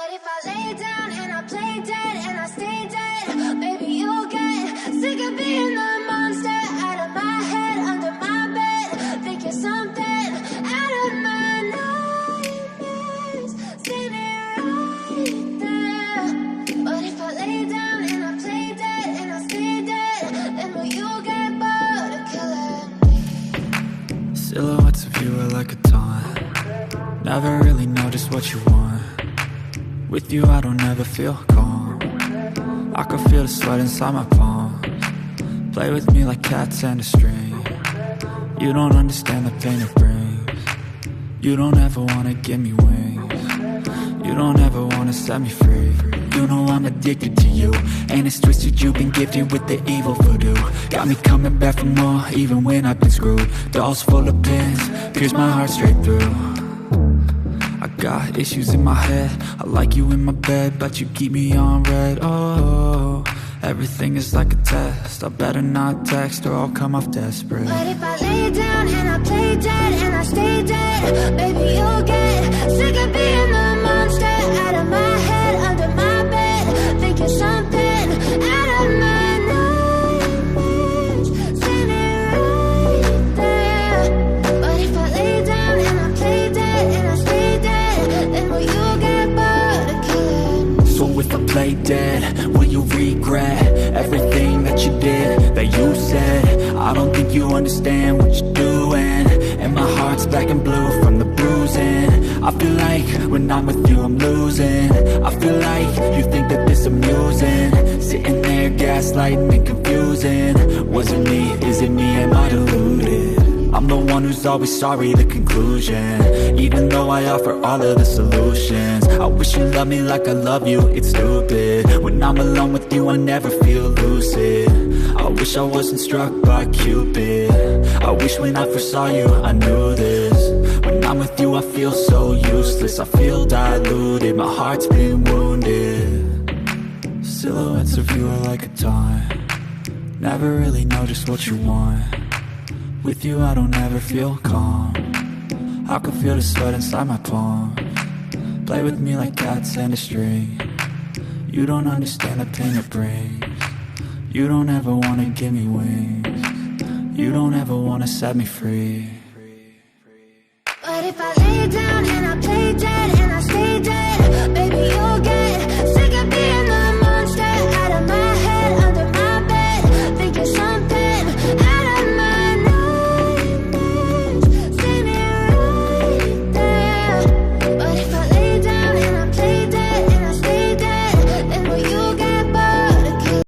But if I lay down and I play dead and I stay dead, maybe you'll get sick of being the monster out of my head, under my bed, thinking something out of my nightmares, standing right there. But if I lay down and I play dead and I stay dead, then will you get bored of killing me? Silhouettes of you are like a taunt. Never really know just what you want. With you I don't ever feel calm. I can feel the sweat inside my palms. Play with me like cats and a string. You don't understand the pain it brings. You don't ever wanna give me wings. You don't ever wanna set me free. You know I'm addicted to you, and it's twisted, you've been gifted with the evil voodoo. Got me coming back for more, even when I've been screwed. Dolls full of pins, pierce my heart straight through. I got issues in my head, I like you in my bed, but you keep me on red. Oh, everything is like a test, I better not text or I'll come off desperate. But if I lay down and I play dead and I stay dead, maybe you'll get sick of being the monster out of my head, under my bed, thinking something out of my nightmares, standing right there. But if I lay down and I play dead and I stay dead, then will you get bored of killing me? So if I play dead, will you regret everything that you did, that you said? I don't think you understand what you're doing, and my heart's black and blue from the bruising. I feel like when I'm with you I'm losing. I feel like you think that this amusing, sitting there gaslighting and confusing. Was it me? Is it me? Am I deluded? I'm the one who's always sorry, the conclusion, even though I offer all of the solutions. I wish you loved me like I love you, it's stupid. When I'm alone with you I never feel lucid. I wish I wasn't struck by Cupid. I wish when I first saw you I knew this. When I'm with you I feel so useless, I feel diluted, my heart's been wounded. Silhouettes of you are like a taunt. Never really know just what you want. With you I don't ever feel calm. I can feel the sweat inside my palms. Play with me like cats and a string. You don't understand the pain it brings. You don't ever wanna give me wings. You don't ever wanna set me free. But if I lay down and I play